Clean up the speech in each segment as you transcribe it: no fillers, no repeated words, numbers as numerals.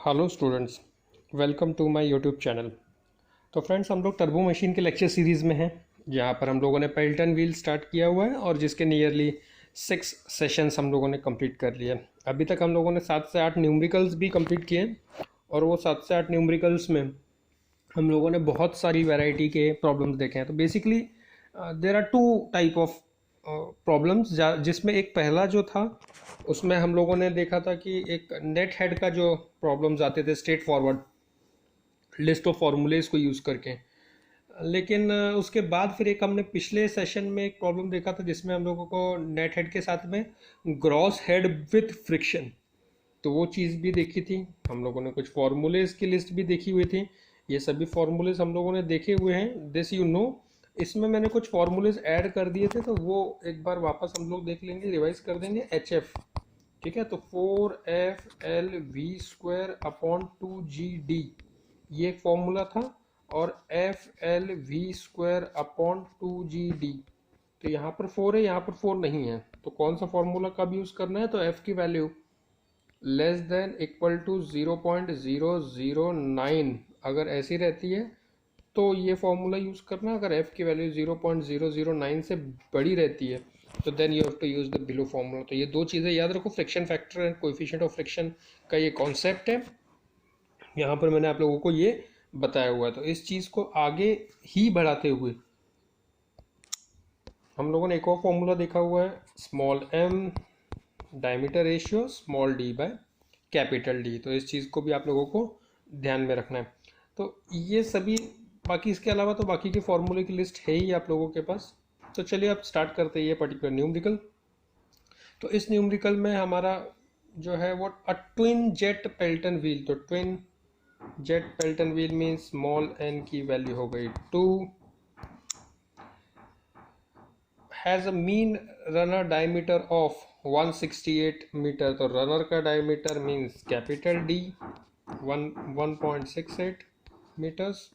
Hello students, welcome to my YouTube channel. तो friends, हम लोग टर्बो मशीन के लेक्चर सीरीज़ में हैं, जहाँ पर हम लोगों ने पेल्टन व्हील स्टार्ट किया हुआ है और जिसके नियरली 6 सेशंस हम लोगों ने कंप्लीट कर लिए। अभी तक हम लोगों ने 7 से 8 न्यूमेरिकल्स भी कंप्लीट किए और वो 7 से 8 न्यूमेरिकल्स में हम लोगों ने बहुत सारी वैरायटी के प्रॉब्लम्स देखे हैं। तो basically there are two type of problems, जिसमें एक पहला जो था उसमें हम लोगों ने देखा था कि एक नेट हेड का जो प्रॉब्लम्स आते थे straight forward list of formulas को यूज़ करके। लेकिन उसके बाद फिर एक हमने पिछले सेशन में एक प्रॉब्लम देखा था जिसमें हम लोगों को नेट हेड के साथ में ग्रॉस हेड विथ फ्रिक्शन, तो वो चीज़ भी देखी थी। हम लोगों ने कुछ फार्मूलेज की लिस्ट भी देखी हुई थी। ये सभी फार्मूलेज हम लोगों ने देखे हुए हैं, दिस यू नो। इसमें मैंने कुछ फार्मूलेज ऐड कर दिए थे, तो वो एक बार वापस हम लोग देख लेंगे, रिवाइज कर देंगे। एच एफ, ठीक है, तो 4FL_V²/2GD ये एक फॉर्मूला था, और FL_V²/2GD, तो यहाँ पर 4 है, यहाँ पर 4 नहीं है, तो कौन सा फॉर्मूला कब यूज़ करना है? तो F की value less than equal to 0.009 अगर ऐसी रहती है तो ये फॉर्मूला यूज़ करना। अगर f की वैल्यू 0.009 से बड़ी रहती है तो then you have to use the below formula. तो ये दो चीज़ें याद रखो, friction factor and coefficient of friction का ये कॉन्सेप्ट है। यहाँ पर मैंने आप लोगों को ये बताया हुआ है। तो इस चीज़ को आगे ही बढ़ाते हुए हम लोगों ने एक और फॉर्मूला देखा हुआ है, small m diameter ratio small d by capital D। तो इस चीज़ को भी आप लोगों को ध्यान में रखना है। तो ये सभी, बाकी इसके अलावा तो बाकी के फॉर्मूले की लिस्ट है ही आप लोगों के पास। तो चलिए अब स्टार्ट करते हैं ये पर्टिकुलर न्यूमेरिकल। तो इस न्यूमेरिकल में हमारा जो है वो ट्विन जेट पेल्टन व्हील। तो twin jet Pelton wheel mean small n की वैल्यू हो गई 2, has a mean runner diameter of 168 metre. तो रनर का diameter means capital D 1.68 metres.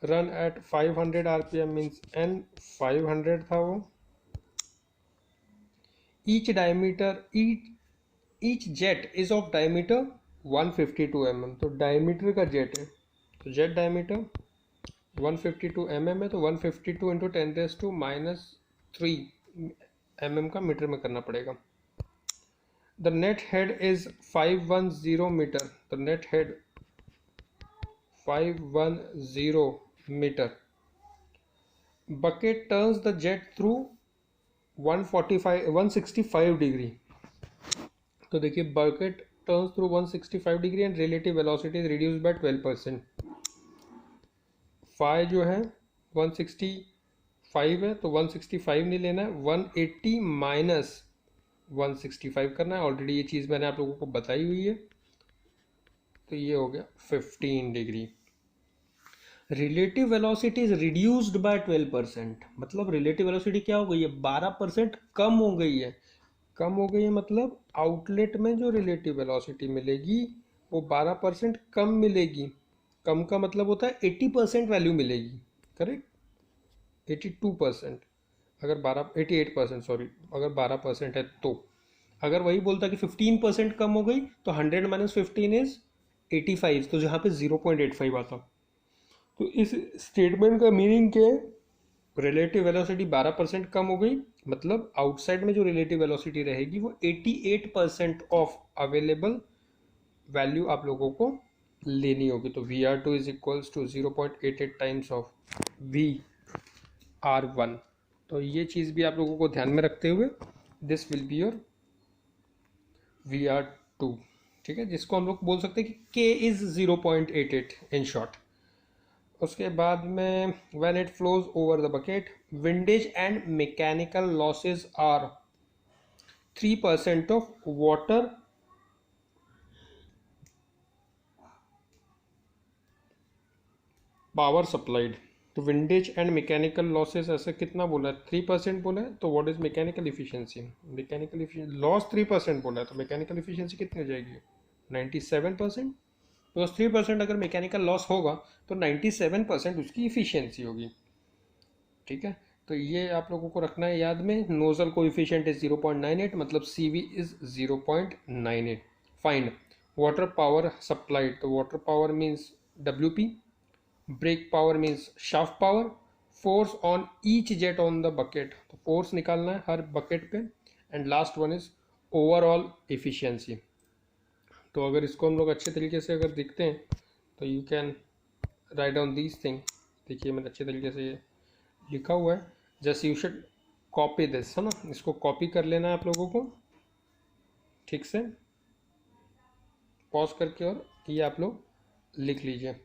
Run at 500 RPM means n 500 था वो। Each jet is of diameter 152 mm। तो diameter का jet है, तो जेट डायमीटर 152 mm है, तो 152 इंटू 10⁻³ mm का मीटर में करना पड़ेगा। The net head is 510 metre. तो net head 510 metre. Bucket turns the jet through 165 degree. तो देखिए, bucket turns through 165 degree and relative velocity is reduced by 12%। Phi जो है 165 है, तो 165 नहीं लेना है, 180 माइनस 165 करना है। ऑलरेडी ये चीज़ मैंने आप लोगों को बताई हुई है। तो ये हो गया 15 degree. Relative velocity is reduced by 12%। मतलब रिलेटिव वेलोसिटी क्या हो गई है? 12% कम हो गई है। कम हो गई है मतलब आउटलेट में जो रिलेटिव वेलोसिटी मिलेगी वो 12% कम मिलेगी। कम का मतलब होता है 80% वैल्यू मिलेगी, करेक्ट? 82%, अगर 88%, सॉरी, अगर 12% है तो। अगर वही बोलता कि 15% कम हो गई तो 100 माइनस 15 इज 85, तो जहाँ पे 0.85 आता। तो इस स्टेटमेंट का मीनिंग क्या है? रिलेटिव वेलोसिटी 12% कम हो गई, मतलब आउटसाइड में जो रिलेटिव वेलोसिटी रहेगी वो 88% ऑफ अवेलेबल वैल्यू आप लोगों को लेनी होगी। तो VR2 is equals to 0.88 times of VR1। तो ये चीज़ भी आप लोगों को ध्यान में रखते हुए this will be your VR2, ठीक है, जिसको हम लोग बोल सकते हैं कि K इज 0.88 इन शॉर्ट। उसके बाद में when it flows over the bucket, windage and mechanical losses are 3% of water power supplied. तो विंडेज एंड मैकेनिकल लॉसेस ऐसे कितना बोला है? 3% बोला है। तो what is mechanical efficiency? Mechanical efficiency loss 3% बोला है, तो मैकेनिकल इफिशियंसी कितनी हो जाएगी? 97%। तो 3% अगर मैकेनिकल लॉस होगा तो 97% उसकी इफिशियंसी होगी, ठीक है। तो ये आप लोगों को रखना है याद में। नोजल कोएफिशिएंट इज 0.98, मतलब CV is 0.98। Find water power supplied, तो water power means WP, brake power means shaft power, force on each jet on the bucket, तो फोर्स निकालना है हर बकेट पे, and last one is overall efficiency. तो अगर इसको हम लोग अच्छे तरीके से अगर देखते हैं तो you can write down these thing. देखिए मैंने अच्छे तरीके से ये लिखा हुआ है, just you should copy this, है ना, इसको कॉपी कर लेना है आप लोगों को ठीक से, पॉज करके, और ये आप लोग लिख लीजिए।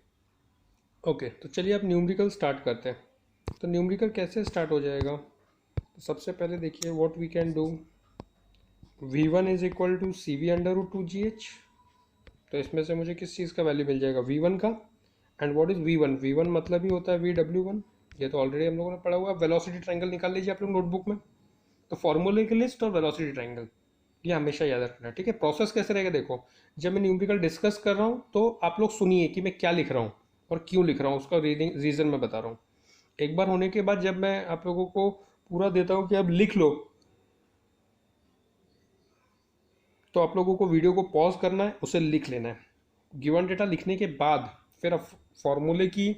ओके, तो चलिए आप न्यूमेरिकल स्टार्ट करते हैं। तो न्यूमेरिकल कैसे स्टार्ट हो जाएगा, तो सबसे पहले देखिए what we can do, V1 is equal to CV√2GH, तो इसमें से मुझे किस चीज़ का वैल्यू मिल जाएगा, V1 का, and what is V1, V1 मतलब ही होता है VW1, ये तो ऑलरेडी हम लोगों ने पढ़ा हुआ है। वेलोसिटी ट्रायंगल निकाल लीजिए आप लोग नोटबुक में, तो फॉर्मूले की लिस्ट और वेलोसिटी ट्रायंगल ये हमेशा याद रखना है, ठीक है। प्रोसेस कैसे रहेगा देखो, जब मैं न्यूमेरिकल डिस्कस कर रहा हूँ तो आप लोग सुनिए कि मैं क्या लिख रहा हूँ और क्यों लिख रहा हूँ, उसका रीज़न मैं बता रहा हूँ। एक बार होने के बाद जब मैं आप लोगों को पूरा देता हूँ कि अब लिख लो, तो आप लोगों को वीडियो को पॉज करना है, उसे लिख लेना है। गिवन डेटा लिखने के बाद फिर अब फॉर्मूले की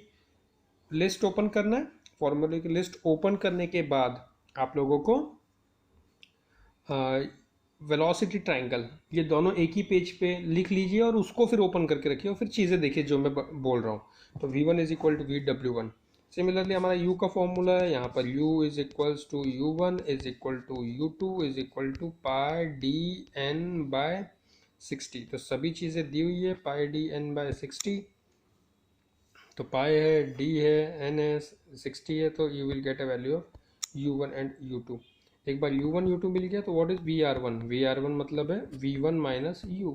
लिस्ट ओपन करना है। फॉर्मूले की लिस्ट ओपन करने के बाद आप लोगों को वेलोसिटी ट्रायंगल, ये दोनों एक ही पेज पे लिख लीजिए और उसको फिर ओपन करके रखिए और फिर चीज़ें देखिए जो मैं बोल रहा हूँ। तो V1 is equal to VW1। Similarly हमारा U का फॉर्मूला है, यहाँ पर U is equals to U1 is equal to U2 is equal to pi DN/60। तो सभी चीज़ें दी हुई है, पाई DN/60, तो पाई है, D है, N है, 60 है, तो you will get a value of U1 and U2। एक बार U1 U2 मिल गया तो व्हाट इज VR1, VR1 मतलब है V1 माइनस U,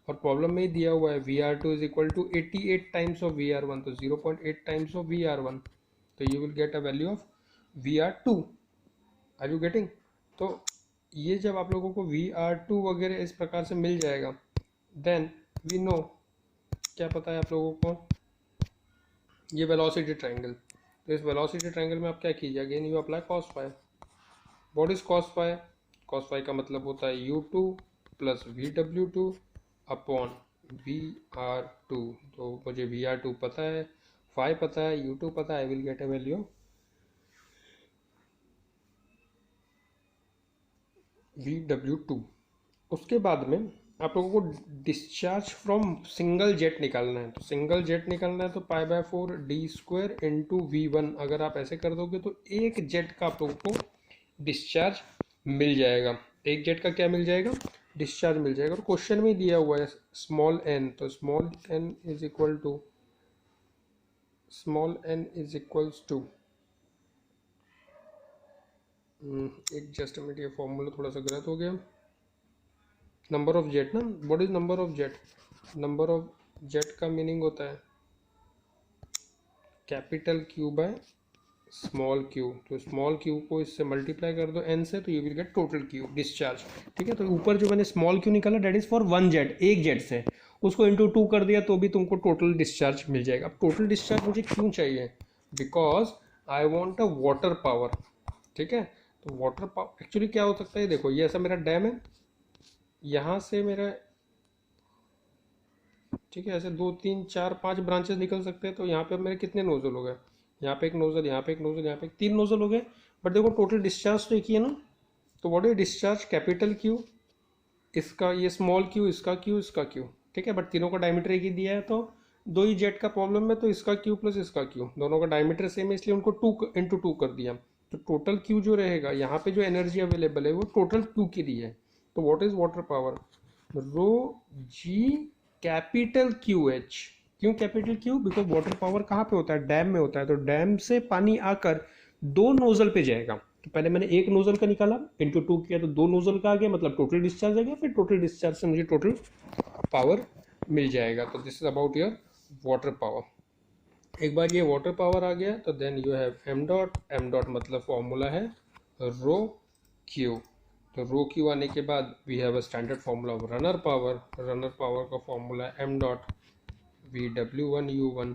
और प्रॉब्लम में ही दिया हुआ है VR2 is equal to 88 times of VR1, तो 0.8 टाइम्स ऑफ VR1, तो you will get a value of VR2। Are you getting? तो ये जब आप लोगों को VR2 वगैरह इस प्रकार से मिल जाएगा, देन वी नो, क्या पता है आप लोगों को, ये वेलोसिटी ट्रायंगल। तो इस वेलोसिटी ट्रायंगल में आप क्या कीजिए, again you apply cos phi. What is cos phi? cos phi का मतलब होता है U2 plus VW2 upon VR2। तो मुझे VR2 पता है, फाई पता है, U2 पता है, I will get a value VW2। उसके बाद में आप लोगों को डिस्चार्ज फ्रॉम सिंगल जेट निकालना है। तो सिंगल जेट निकालना है तो π/4d² इंटू V1, अगर आप ऐसे कर दोगे तो एक जेट का आप लोगों को डिस्चार्ज मिल जाएगा। एक जेट का क्या मिल जाएगा, डिस्चार्ज मिल जाएगा। और क्वेश्चन में दिया हुआ है स्मॉल n, तो small n is equal to एक जस्ट मिनट, ये फॉर्मूला थोड़ा सा गलत हो गया। नंबर ऑफ जेट ना, what is number of jet? Number of jet का मीनिंग होता है capital Q by small q। तो स्मॉल q को इससे मल्टीप्लाई कर दो n से, तो you will get total q discharge, ठीक है। तो ऊपर जो मैंने स्मॉल q निकाला date is for one jet, एक जेट से, उसको इंटू 2 कर दिया तो भी तुमको टोटल डिस्चार्ज मिल जाएगा। अब टोटल डिस्चार्ज मुझे क्यों चाहिए, because I want a water power, ठीक है। तो वाटर पावर एक्चुअली क्या हो सकता है, देखो ये ऐसा मेरा डैम है, यहाँ से मेरा, ठीक है, ऐसे 2 3 4 5 ब्रांचेस निकल सकते हैं। तो यहाँ पे मेरे कितने नोजल हो गए, यहाँ पे एक नोजल, यहाँ पे एक नोजल, यहाँ पे 3 नोजल हो गए। बट देखो टोटल डिस्चार्ज तो एक ही है ना। तो what is discharge, capital Q, इसका ये स्मॉल q, इसका q, इसका q, ठीक है। बट तीनों का डायमीटर एक ही दिया है, तो दो ही जेट का प्रॉब्लम है, तो इसका q प्लस इसका q, दोनों का डायमीटर सेम है, इसलिए उनको 2 × 2 कर दिया। तो टोटल q जो रहेगा, यहाँ पे जो एनर्जी अवेलेबल है वो टोटल q की दी है। तो what is water power, rho g capital QH। क्यों capital Q? Because water power कहाँ पे होता है, डैम में होता है। तो डैम से पानी आकर 2 नोजल पे जाएगा। तो पहले मैंने एक नोजल का निकाला, इंटू 2 किया तो 2 नोजल का आ गया, मतलब टोटल डिस्चार्ज आ गया। फिर टोटल डिस्चार्ज से मुझे टोटल पावर मिल जाएगा। तो this is about your water power. एक बार ये वाटर पावर आ गया तो then you have m dot, m dot मतलब फॉर्मूला है रो क्यू। तो रो क्यू आने के बाद we have a standard formula of runner power. Runner power का फॉर्मूला है m dot VW1 U1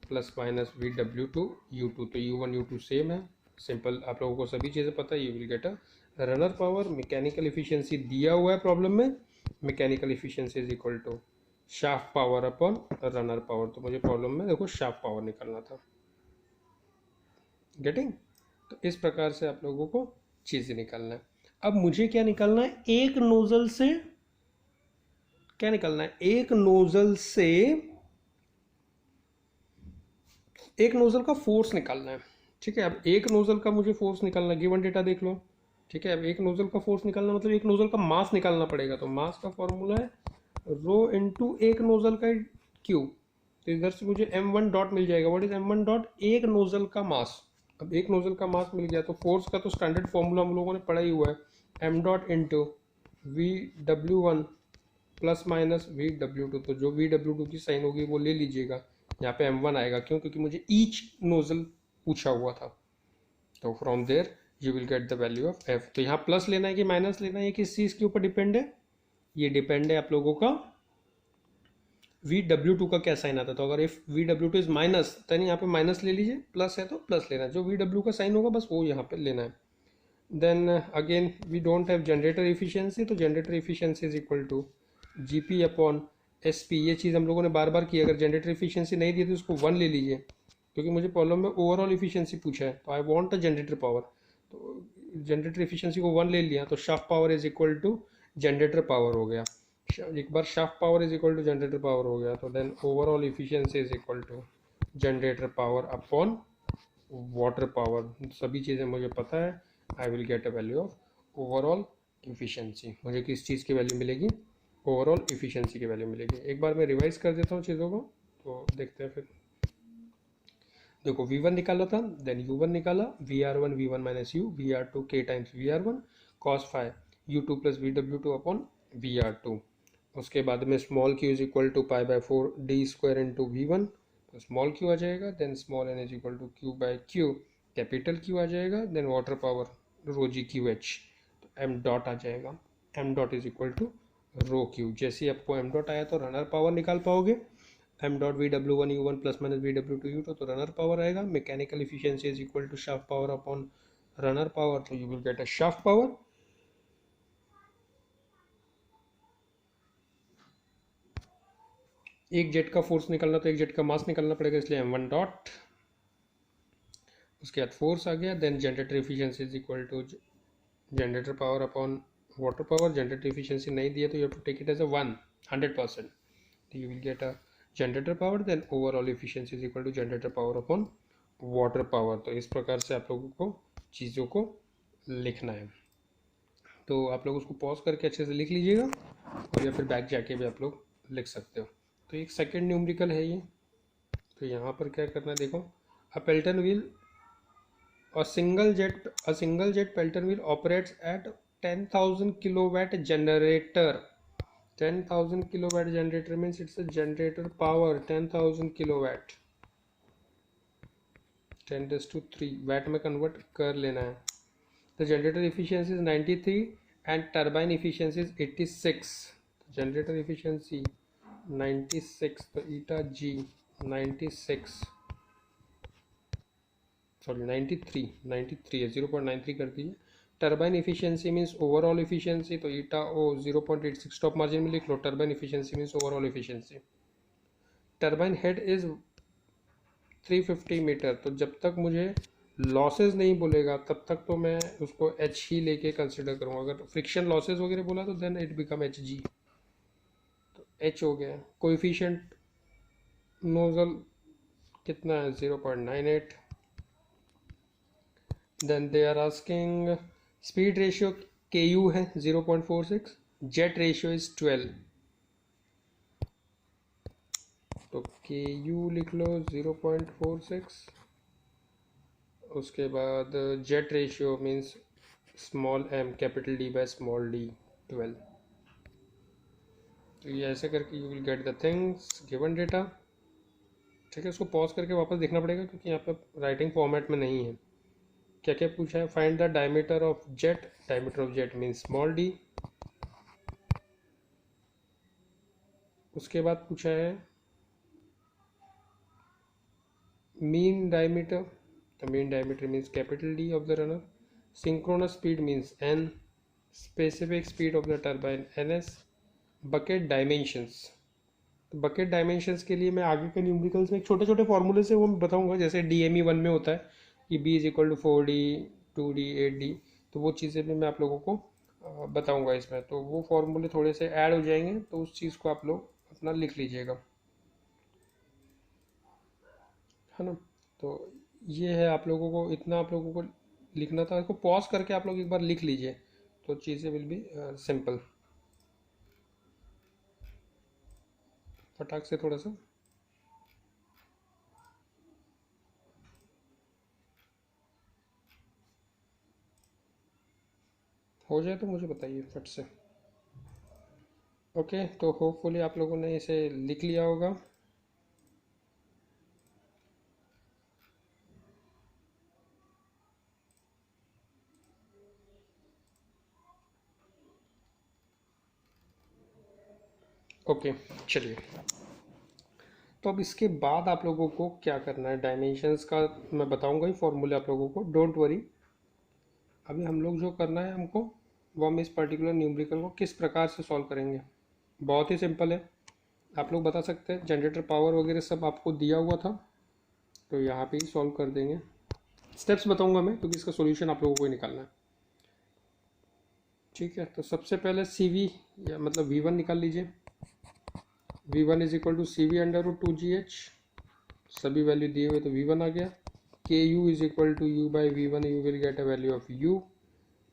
plus minus VW2 U2। तो U1 U2 same है, सिंपल, आप लोगों को सभी चीज़ें पता है। You will get a runner power. Mechanical efficiency दिया हुआ है प्रॉब्लम में, mechanical efficiency is equal to shaft power upon runner power. तो मुझे प्रॉब्लम में देखो शाफ्ट पावर निकालना था। गेटिंग? तो इस प्रकार से आप लोगों को चीज़ें निकालना है। अब मुझे क्या निकालना है, एक नोजल से क्या निकालना है, एक नोजल से एक नोजल का फोर्स निकालना है। ठीक है, अब एक नोजल का मुझे फोर्स निकालना है, गिवन डेटा देख लो। ठीक है, अब एक नोजल का फोर्स निकालना मतलब एक नोजल का मास निकालना पड़ेगा। तो मास का फॉर्मूला है रो इनटू एक नोजल का क्यू। तो इधर से मुझे m1 डॉट मिल जाएगा। What is m1 dot? एक नोजल का मास। अब एक नोजल का मास मिल गया तो फोर्स का तो स्टैंडर्ड फॉर्मूला हम लोगों ने पढ़ा ही हुआ है, m dot into VW1 plus minus VW2। तो जो VW2 की साइन होगी वो ले लीजिएगा, यहाँ पे m1 आएगा। क्यों? क्योंकि मुझे ईच नोजल पूछा हुआ था। तो from there you will get the value of f। तो यहाँ प्लस लेना है कि माइनस लेना है, किस चीज़ के ऊपर डिपेंड है? ये डिपेंड है आप लोगों का VW2 का क्या साइन आता है। तो अगर if VW2 is minus then यहाँ पे माइनस ले लीजिए, प्लस है तो प्लस लेना है। जो VW का साइन होगा बस वो यहाँ पे लेना है। Then again we don't have generator efficiency, तो generator efficiency is equal to GP upon SP। ये चीज़ हम लोगों ने बार बार की। अगर जनरेटर इफिशियंसी नहीं दी तो उसको 1 ले लीजिए, क्योंकि मुझे प्रॉब्लम में ओवरऑल इफिशियंसी पूछा है। तो I want a generator power, तो जनरेटर इफिशियंसी को 1 ले लिया। तो shaft power is equal to generator power हो गया। एक बार shaft power is equal to generator power हो गया तो then overall efficiency is equal to generator power upon water power. सभी चीज़ें मुझे पता है। I will get a value of overall efficiency. मुझे किस चीज़ की वैल्यू मिलेगी? ओवरऑल इफिशियंसी की वैल्यू मिलेगी। एक बार मैं रिवाइज कर देता हूँ चीज़ों को, तो देखते हैं फिर। देखो V1 निकाला था, देन U1 निकाला, VR1 V1 minus U, VR2 K times VR1 cos phi U2 plus VW2 upon VR2। उसके बाद में small q is equal to pi by 4 D square into V1। तो स्मॉल q आ जाएगा, then small n is equal to q by q, capital Q आ जाएगा, then water power rho G Q H. तो m dot आ जाएगा, m dot is equal to rho q। जैसे ही आपको m डॉट आया तो रनर पावर निकाल पाओगे। m dot VW1 U1 plus minus VW2 U2, तो रनर पावर आएगा। Mechanical efficiency is equal to shaft power upon runner power. तो you will get a shaft power. एक जेट का force निकलना तो एक जेट का मास निकलना पड़ेगा, इसलिए m1 डॉट। उसके बाद फोर्स आ गया, then generator efficiency is equal to generator power upon water power. Generator efficiency नहीं दिया तो you have to take it as a 100%। तो you will get a generator power, then overall efficiency is equal to generator power upon water power. तो इस प्रकार से आप लोगों को चीज़ों को लिखना है। तो आप लोग उसको पॉज करके अच्छे से लिख लीजिएगा, और या फिर बैक जाके भी आप लोग लिख सकते हो। तो एक सेकेंड न्यूमेरिकल है ये। तो यहाँ पर क्या करना है, देखो, a Pelton wheel a single jet Pelton wheel operates at 10,000 kilowatt generator. 10,000 kilowatt generator means it's a generator power 10,000 kilowatt, 10⁻³ watt में कन्वर्ट कर लेना है। The generator efficiency is 93 and turbine efficiency is 86. Generator efficiency 96, तो eta G 96, sorry 93 है, 0.93 कर दीजिए। Turbine efficiency means overall efficiency, तो eta O 0.86 top margin में लिख लो। Turbine efficiency means overall efficiency. Turbine head is 350 metre. तो जब तक मुझे लॉसेज नहीं बोलेगा तब तक तो मैं उसको एच ही लेके कंसिडर करूँगा। अगर फ्रिक्शन लॉसेज वगैरह बोला तो then it become h g. तो एच हो गया। कोएफिशिएंट नोजल कितना है? 0.98। Then they are asking speed ratio KU है 0.46, जेट रेशियो इज 12। तो KU लिख लो 0.46। उसके बाद jet ratio means small m capital D by small d 12। तो ये ऐसे करके you will get the things given data. ठीक है, उसको पॉज करके वापस देखना पड़ेगा क्योंकि यहाँ पर राइटिंग फॉर्मेट में नहीं है। क्या क्या पूछा है? Find the diameter of jet. Diameter of jet means small d। उसके बाद पूछा है mean diameter. The mean diameter means capital D of the runner. Synchronous speed means n। Specific speed of the turbine ns। Bucket dimensions तो bucket dimensions के लिए मैं आगे के न्यूमेरिकल्स में एक छोटे छोटे फॉर्मूले से वो मैं बताऊंगा, जैसे DME 1 में होता है कि B=4D 2D 8D, तो वो चीज़ें भी मैं आप लोगों को बताऊंगा इसमें। तो वो फॉर्मूले थोड़े से ऐड हो जाएंगे, तो उस चीज़ को आप लोग अपना लिख लीजिएगा, है ना। तो ये है, आप लोगों को इतना आप लोगों को लिखना था। इसको पॉज करके आप लोग एक बार लिख लीजिए, तो चीज़ें विल बी सिंपल। फटाक से थोड़ा सा हो जाए तो मुझे बताइए फट से। ओके, तो होपफुली आप लोगों ने इसे लिख लिया होगा। ओके, चलिए। तो अब इसके बाद आप लोगों को क्या करना है, डायमेंशंस का मैं बताऊंगा ही फॉर्मूले आप लोगों को, डोंट वरी। अभी हम लोग जो करना है हमको, वो हम इस पर्टिकुलर न्यूमेरिकल को किस प्रकार से सॉल्व करेंगे। बहुत ही सिंपल है, आप लोग बता सकते हैं, जनरेटर पावर वगैरह सब आपको दिया हुआ था, तो यहाँ पे ही सॉल्व कर देंगे। स्टेप्स बताऊंगा मैं, क्योंकि इसका सॉल्यूशन आप लोगों को ही निकालना है। ठीक है, तो सबसे पहले CV या मतलब V1 निकाल लीजिए। V1 = CV√2GH, सभी वैल्यू दिए हुए तो V1 आ गया। KU U/V1, you will get a value of U।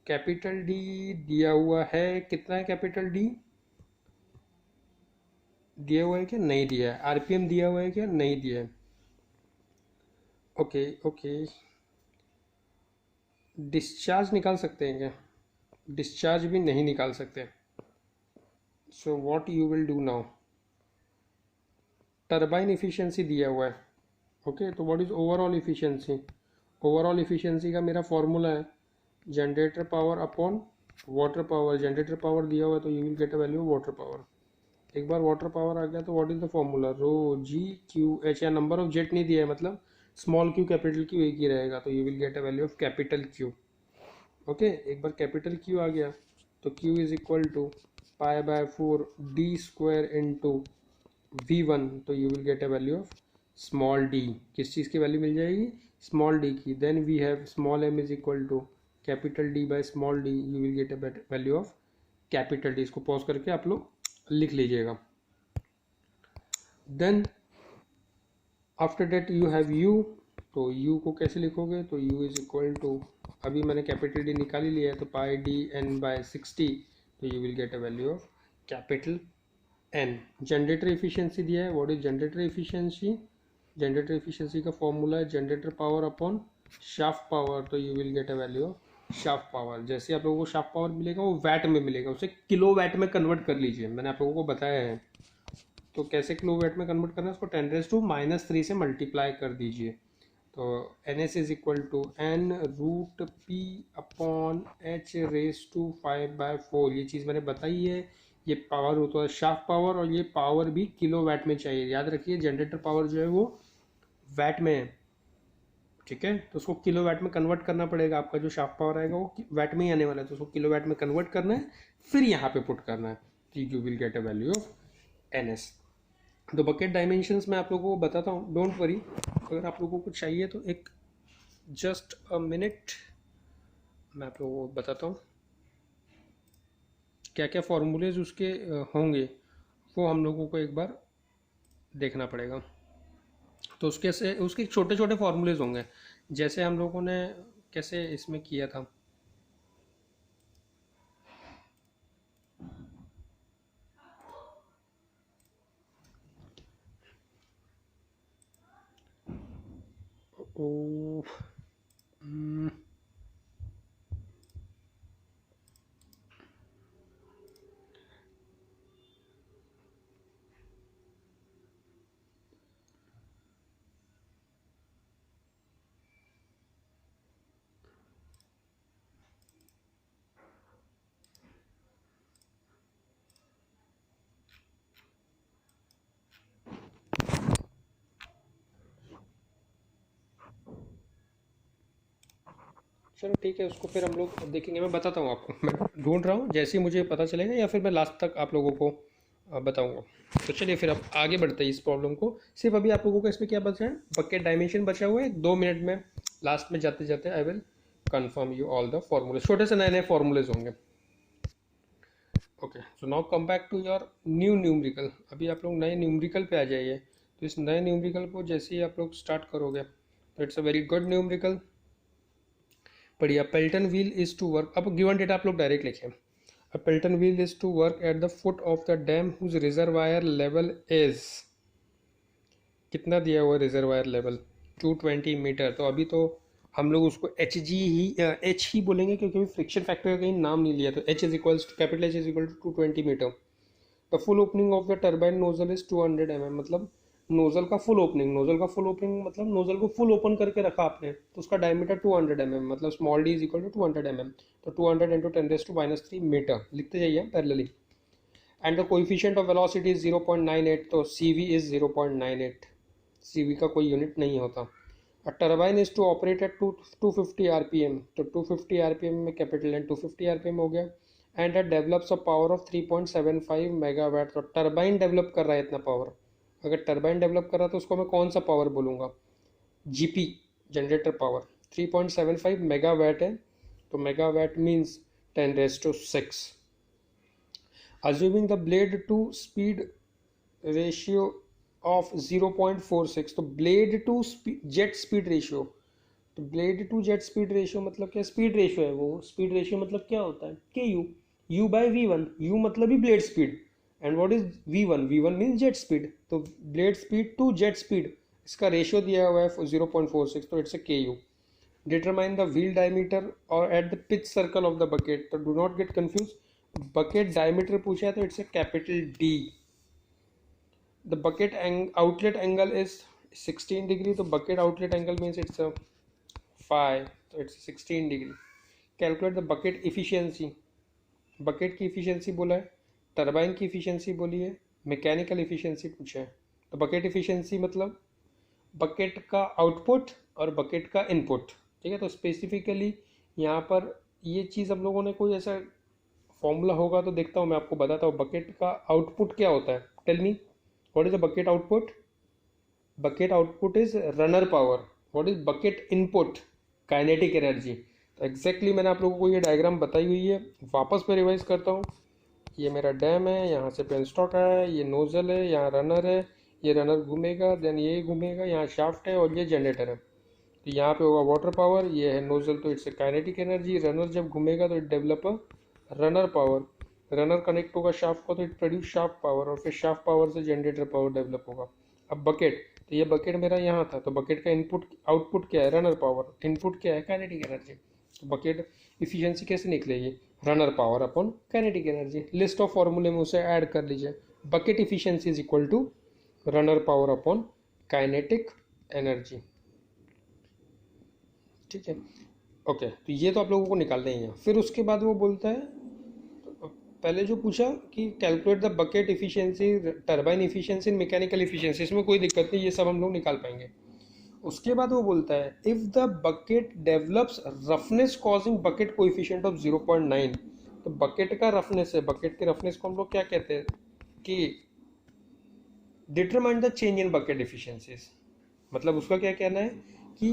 Capital D दिया हुआ है, कितना है कैपिटल D दिया हुआ है क्या, नहीं दिया है। RPM दिया हुआ है क्या, नहीं दिया है। ओके ओके, डिस्चार्ज निकाल सकते हैं क्या, डिस्चार्ज भी नहीं निकाल सकते। So what you will do now, turbine efficiency दिया हुआ है। ओके, तो what is overall efficiency, overall efficiency का मेरा फॉर्मूला है generator power upon water power. Generator power दिया हुआ है तो you will get a value of water power. एक बार वाटर पावर आ गया तो what is the formula, ρ/G/H, या नंबर ऑफ जेट नहीं दिया है, मतलब स्मॉल क्यू कैपिटल क्यू एक ही रहेगा, तो you will get a value of capital Q. Okay, एक बार कैपिटल क्यू आ गया तो Q = π/4 D² इंटू V1, तो you will get a value of small D. किस चीज़ की वैल्यू मिल जाएगी, स्मॉल डी की। Then we have small m = capital D/स्मॉल D, you will get a value of capital D. इसको पॉज करके आप लोग लिख लीजिएगा। Then after that you have U, तो U को कैसे लिखोगे, तो U = अभी मैंने कैपिटल D निकाल ही लिया है, तो πDN/60, तो you will get a value of capital N। Generator efficiency दिया है, what is generator efficiency, generator efficiency का फॉर्मूला है generator power upon shaft power, तो you will get a value of shaft power. जैसे आप लोगों को शाफ्ट पावर मिलेगा वो वैट में मिलेगा, उसे किलो वैट में कन्वर्ट कर लीजिए, मैंने आप लोगों को बताया है। तो कैसे किलो वैट में कन्वर्ट करना है, उसको 10⁻³ से मल्टीप्लाई कर दीजिए। तो NS = N√P/H⁻⁴, ये चीज़ मैंने बताई है। ये पावर होता है शाफ्ट पावर, और ये पावर भी किलो वैट में चाहिए, याद रखिए। जनरेटर पावर जो है वो वैट में है, ठीक है, तो उसको किलो वैट में कन्वर्ट करना पड़ेगा। आपका जो शाफ्ट पावर आएगा वो वैट में ही आने वाला है, तो उसको किलो वैट में कन्वर्ट करना है, फिर यहाँ पे पुट करना है, तो you will get a value of NS। तो बकेट डायमेंशंस मैं आप लोगों को बताता हूँ, डोंट वरी। अगर आप लोगों को चाहिए तो एक जस्ट अ मिनट, मैं आप लोगों को बताता हूँ क्या क्या फॉर्मूलेज उसके होंगे, वो हम लोगों को एक बार देखना पड़ेगा। तो उसके से उसके छोटे छोटे फॉर्मूलेज होंगे, जैसे हम लोगों ने कैसे इसमें किया था। ओ चलो ठीक है, उसको फिर हम लोग देखेंगे, मैं बताता हूँ आपको, मैं ढूंढ रहा हूँ, जैसे ही मुझे पता चलेगा या फिर मैं लास्ट तक आप लोगों को बताऊंगा। तो चलिए फिर अब आगे बढ़ते हैं इस प्रॉब्लम को। सिर्फ अभी आप लोगों को इसमें क्या बचा है, बकेट डायमेंशन बचा हुआ है। 2 मिनट में लास्ट में जाते जाते I will confirm you all the फॉर्मूले, छोटे से नए नए फॉर्मूलेज होंगे। Okay, so now come back to your new numerical. अभी आप लोग नए न्यूमरिकल पे आ जाइए। तो इस नए न्यूमरिकल को जैसे ही आप लोग स्टार्ट करोगे तो it's a very good numerical. बढ़िया, Pelton wheel is to work. अब गिवन डेटा आप लोग डायरेक्ट लिखें। A Pelton wheel is to work at the foot of the dam whose reservoir level is, कितना दिया हुआ रिजर्वायर लेवल, 220 मीटर। तो अभी तो हम लोग उसको एच ही बोलेंगे क्योंकि फ्रिक्शन फैक्टर का कहीं नाम नहीं लिया। तो h is equals to capital h is equal to 220 meter. The full opening of the turbine nozzle is 200 mm। मतलब नोजल का फुल ओपनिंग मतलब नोजल को फुल ओपन करके रखा आपने, तो उसका डायमीटर 200 mm, मतलब small d is equal to 200 mm। तो 200 इंटू 10⁻³ मीटर लिखते जाइए parallelly. And the coefficient of velocity is 0.98। तो c v is 0.98। C V का कोई यूनिट नहीं होता। A turbine is to operate at 250 RPM. तो 250 आरपीएम में कैपिटल एन 250 आरपीएम हो गया। And it develops a power of 3.75 megawatt. तो टर्बाइन डेवलप कर रहा है इतना पावर। अगर टर्बाइन डेवलप कर रहा है तो उसको मैं कौन सा पावर बोलूँगा, जीपी, जनरेटर पावर। 3.75 मेगावाट है, तो megawatt means 10⁻⁶। assuming the blade to speed ratio of 0.46। तो blade to jet speed ratio, तो blade to jet speed ratio मतलब क्या, स्पीड रेशियो है वो। स्पीड रेशियो मतलब क्या होता है, K U, U by V one. U मतलब ही blade speed, and what is V one, V one means jet speed. तो blade speed to jet speed, इसका रेशियो दिया हुआ है 0.46, तो it's a K U. Determine the wheel diameter और at the pitch circle of the bucket. तो do not get confuse, bucket diameter पूछा है तो it's a capital D. The bucket outlet angle is 16 degree. तो bucket outlet angle means it's 5, तो it's 16 degree. Calculate the bucket efficiency. Bucket की efficiency बोला है, turbine की इफिशियंसी बोली है, मैकेनिकल इफिशियंसी पूछा है। तो बकेट इफिशियंसी मतलब बकेट का आउटपुट और बकेट का इनपुट। ठीक है, तो स्पेसिफिकली यहाँ पर ये चीज़ हम लोगों ने कोई ऐसा फॉर्मूला होगा तो देखता हूँ, मैं आपको बताता हूँ बकेट का आउटपुट क्या होता है। Tell me what is the bucket output. Bucket output is runner power. What is bucket input, kinetic energy. तो एग्जैक्टली मैंने आप लोगों को ये डायग्राम बताई हुई है, वापस मैं रिवाइज करता हूँ। ये मेरा डैम है, यहाँ से पेन स्टॉक है, ये नोजल है, यहाँ रनर है, ये रनर घूमेगा, देन ये घूमेगा, यहाँ शाफ्ट है और ये जनरेटर है। तो यहाँ पे होगा वाटर पावर, ये है नोजल, तो इट्स काइनेटिक एनर्जी। रनर जब घूमेगा तो it develop a runner power. Runner connect होगा शाफ्ट को तो इट प्रोड्यूस शाफ्ट पावर, और फिर शाफ्ट पावर से जनरेटर पावर डेवलप होगा। अब बकेट, तो ये बकेट मेरा यहाँ था, तो बकेट का इनपुट आउटपुट क्या है, रनर पावर। इनपुट क्या है, काइनेटिक एनर्जी। तो बकेट इफिशियंसी कैसे निकलेगी, runner power upon kinetic energy. List of फॉर्मूले में उसे ऐड कर लीजिए। Bucket efficiency is equal to runner power upon kinetic energy. ठीक है, ओके। तो ये तो आप लोगों को निकालना ही है। फिर उसके बाद वो बोलता है, पहले जो पूछा कि calculate the bucket efficiency, turbine efficiency, mechanical efficiency, इसमें कोई दिक्कत नहीं, ये सब हम लोग निकाल पाएंगे। उसके बाद वो बोलता है if the bucket develops roughness causing bucket coefficient of 0.9। तो बकेट का रफनेस है, बकेट के रफनेस को हम लोग क्या कहते हैं कि determine the change in bucket efficiencies. मतलब उसका क्या कहना है कि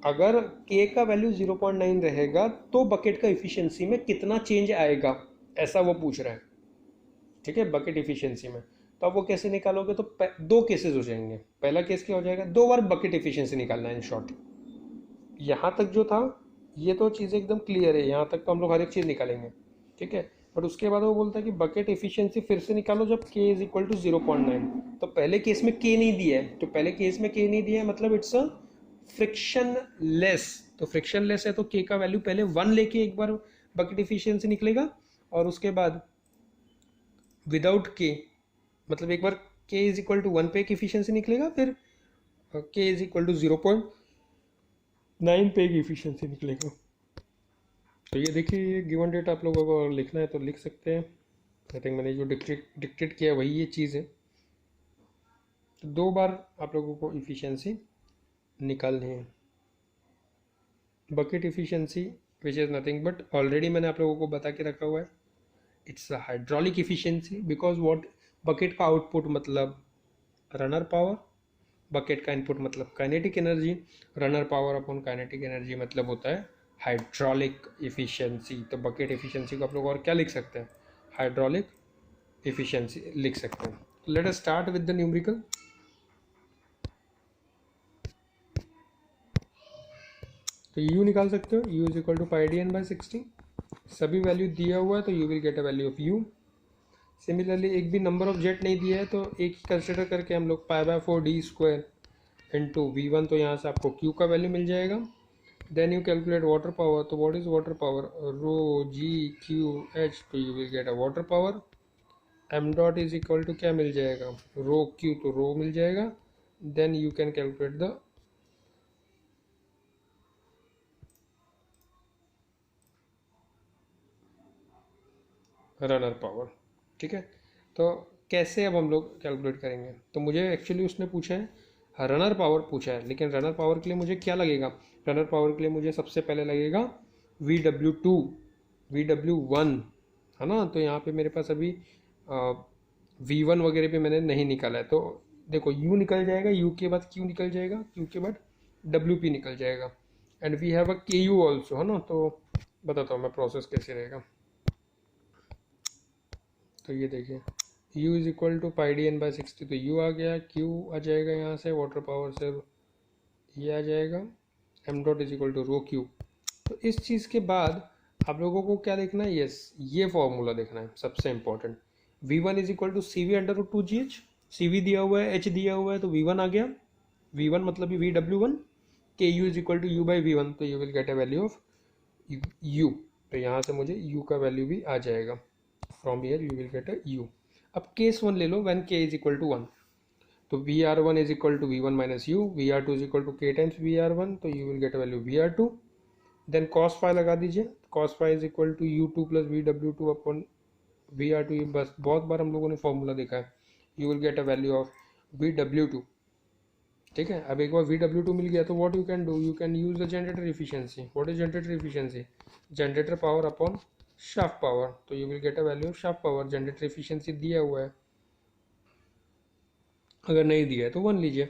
अगर के का वैल्यू 0.9 रहेगा तो बकेट का इफिशियंसी में कितना चेंज आएगा, ऐसा वो पूछ रहा है। ठीक है, बकेट इफिशियंसी में। तो अब वो कैसे निकालोगे, तो दो केसेस हो जाएंगे। पहला केस क्या हो जाएगा, 2 बार बकेट इफिशियंसी निकालना है इन शॉर्ट। यहाँ तक जो था ये तो चीज़ एकदम क्लियर है, यहाँ तक तो हम लोग हर एक चीज़ निकालेंगे। ठीक है, बट उसके बाद वो बोलता है कि बकेट इफिशियंसी फिर से निकालो जब के इज इक्वल टू 0.9। तो पहले केस में के नहीं दिया है, तो पहले केस में के नहीं दिया है मतलब इट्स अ फ्रिक्शन लेस। तो फ्रिक्शन लेस है तो के का वैल्यू पहले 1 लेके एक बार बकेट इफिशियंसी निकलेगा, और उसके बाद विदाउट के मतलब एक बार के इज इक्वल टू 1 पे एक इफिशियंसी निकलेगा, फिर के इज इक्वल टू 0.9 पे एक इफिशियंसी निकलेगा। तो ये देखिए, ये गिवन डेट आप लोगों को लिखना है तो लिख सकते हैं। आई थिंक मैंने जो डिक्टेट किया वही ये चीज़ है। तो 2 बार आप लोगों को इफिशियंसी निकालनी है। Bucket efficiency which is nothing but, already मैंने आप लोगों को बता के रखा हुआ है, it's a hydraulic efficiency. Because bucket का आउटपुट मतलब रनर पावर, बकेट का इनपुट मतलब kinetic energy, runner power upon kinetic energy मतलब होता है हाइड्रोलिक इफिशियंसी। तो बकेट इफिशियंसी को आप लोग और क्या लिख सकते हैं, हाइड्रोलिक इफिशियंसी लिख सकते हैं। Let us start with the numerical. तो u निकाल सकते हो, u is equal to pi d n by 60। सभी वैल्यू दिया हुआ है तो you will get a value of u। Similarly एक भी नंबर ऑफ जेट नहीं दिया है तो एक ही कंसिडर करके हम लोग pi by 4 D square into V one, तो यहाँ से आपको q का वैल्यू मिल जाएगा। Then you calculate water power, तो what is water power, rho G Q H, तो you will get a water power. M dot is equal to क्या मिल जाएगा, रो क्यू, तो रो मिल जाएगा। Then you can calculate the runner power. ठीक है, तो कैसे अब हम लोग कैलकुलेट करेंगे, तो मुझे एक्चुअली उसने पूछा है रनर पावर पूछा है, लेकिन रनर पावर के लिए मुझे क्या लगेगा, रनर पावर के लिए मुझे सबसे पहले लगेगा VW2, VW1, है ना। तो यहाँ पे मेरे पास अभी V1 वगैरह भी मैंने नहीं निकाला है। तो देखो U निकल जाएगा, U के बाद Q निकल जाएगा, Q के बाद WP निकल जाएगा, and we have a KU also, है ना। तो बताता हूँ मैं प्रोसेस कैसे रहेगा। तो ये देखिए u is equal to pi d n by 60, तो u आ गया, q आ जाएगा यहाँ से वाटर पावर से, ये आ जाएगा, m dot is equal to rho Q. तो इस चीज़ के बाद आप लोगों को क्या देखना है, यस ये फॉर्मूला देखना है सबसे important. v1 is equal to c v under root 2gh, c v दिया हुआ है, h दिया हुआ है, तो v1 आ गया, v1 मतलब ही VW1, k u is equal to u by V1, तो you will get a value of u। तो यहाँ से मुझे u का वैल्यू भी आ जाएगा, from here you will get a u। अब केस वन ले लो, when k is equal to 1, तो VR1 is equal to V1 minus यू, VR2 is equal to k times VR1, तो you will get a value VR2। Then cos phi लगा दीजिए, cos फाई is equal to U2 plus VW2 upon VR2, ये बस बहुत बार हम लोगों ने फॉर्मूला देखा है, you will get a value of VW2। ठीक है, अब एक बार VW2 मिल गया तो what you can do, you can use the generator efficiency. What is generator efficiency, generator power upon shaft power, तो you will get a value of shaft power. Generator efficiency दिया हुआ है, अगर नहीं दिया है तो 1 लीजिए।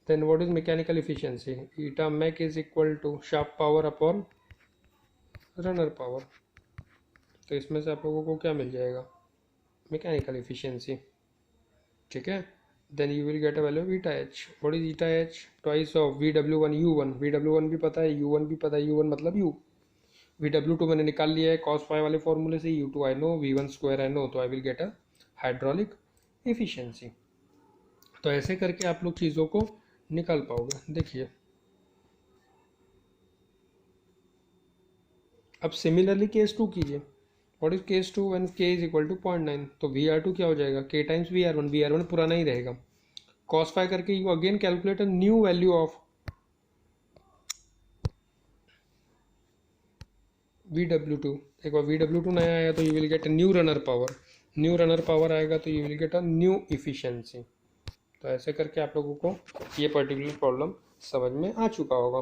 Then what is mechanical efficiency, eta mech is equal to shaft power upon runner power. तो इसमें से आप लोगों को क्या मिल जाएगा, मैकेनिकल इफिशियंसी। ठीक है, then you will get a value of eta h. What is eta h, twice of VW1 U1, VW1 भी पता है, U1 भी पता है, U1 मतलब U। VW2 मैंने निकाल लिया है cos फाई वाले फॉर्मूले से, U2 I know, V1 square I know, तो I will get a hydraulic efficiency. तो ऐसे करके आप लोग चीज़ों को निकाल पाओगे। देखिए अब सिमिलरली केस 2 कीजिए। What is case 2, when k is equal to 0.9, तो VR2 क्या हो जाएगा, k टाइम्स VR1, VR1 पुराना ही रहेगा। cos फाई करके you again calculate a new value of VW2। एक बार VW2 नया आया तो you will get a new runner power, new runner power आएगा तो you will get a new efficiency. तो ऐसे करके आप लोगों को ये पर्टिकुलर प्रॉब्लम समझ में आ चुका होगा,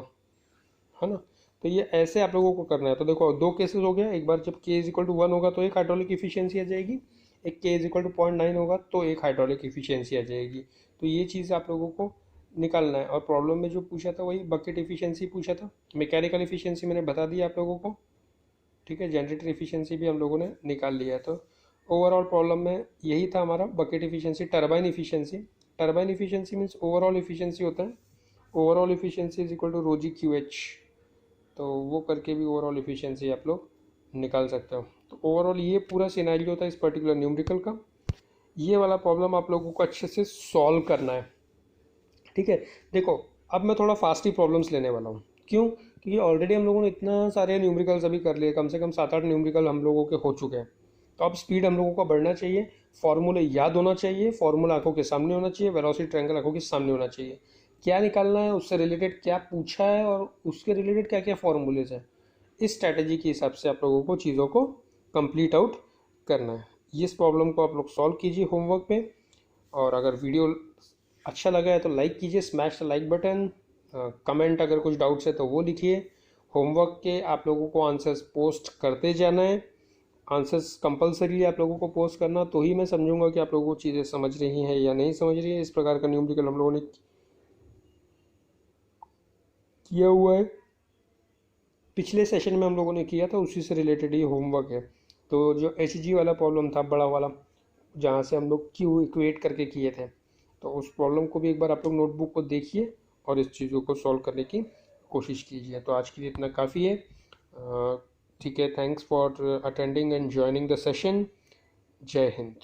है ना। तो ये ऐसे आप लोगों को करना है। तो देखो दो केसेस हो गया, एक बार जब k इज इक्वल टू 1 होगा तो एक हाइड्रोलिक इफिशियंसी आ जाएगी, एक k इज इक्वल टू 0.9 होगा तो एक हाइड्रोलिक इफिशियंसी आ जाएगी। तो ये चीज़ आप लोगों को निकालना है। और प्रॉब्लम में जो पूछा था वही बकेट इफिशियंसी पूछा था, मैकेनिकल इफिशियंसी मैंने बता दिया आप लोगों को। ठीक है, जनरेटर इफिशियंसी भी हम लोगों ने निकाल लिया है। तो ओवरऑल प्रॉब्लम में यही था हमारा, bucket efficiency, turbine efficiency. Turbine efficiency means overall efficiency होता है, overall efficiency is equal to rho G Q H. तो वो करके भी ओवरऑल इफिशियंसी आप लोग निकाल सकते हो। तो ओवरऑल ये पूरा सिनेरियो था इस पर्टिकुलर न्यूमेरिकल का। ये वाला प्रॉब्लम आप लोगों को अच्छे से सॉल्व करना है। ठीक है, देखो अब मैं थोड़ा फास्ट ही प्रॉब्लम्स लेने वाला हूँ। क्यों, क्योंकि ऑलरेडी हम लोगों ने इतना सारे न्यूमेरिकल्स अभी कर लिए, कम से कम 7-8 न्यूमेरिकल हम लोगों के हो चुके हैं। तो अब स्पीड हम लोगों का बढ़ना चाहिए, फॉर्मूले याद होना चाहिए, फॉर्मूला आंखों के सामने होना चाहिए, वेलोसिटी ट्रायंगल आंखों के सामने होना चाहिए। क्या निकालना है, उससे रिलेटेड क्या पूछा है और उसके रिलेटेड क्या क्या फॉर्मूलेज है, इस स्ट्रैटेजी के हिसाब से आप लोगों को चीज़ों को कंप्लीट आउट करना है। इस प्रॉब्लम को आप लोग सॉल्व कीजिए होमवर्क पे। और अगर वीडियो अच्छा लगा है तो लाइक कीजिए, smash the like button. Comment अगर कुछ डाउट्स है तो वो लिखिए। होमवर्क के आप लोगों को आंसर्स पोस्ट करते जाना है। आंसर्स कंपलसरीली आप लोगों को पोस्ट करना, तो ही मैं समझूंगा कि आप लोगों को चीज़ें समझ रही हैं या नहीं समझ रही हैं। इस प्रकार का न्यूमेरिकल हम लोगों ने किया हुआ है, पिछले सेशन में हम लोगों ने किया था, उसी से रिलेटेड ये होमवर्क है। तो जो एच जी वाला प्रॉब्लम था बड़ा वाला, जहाँ से हम लोग क्यू इक्वेट करके किए थे, तो उस प्रॉब्लम को भी एक बार आप लोग नोटबुक को देखिए और इस चीज़ों को सॉल्व करने की कोशिश कीजिए। तो आज के लिए इतना काफ़ी है। ठीक है, thanks for attending and joining the session. जय हिंद।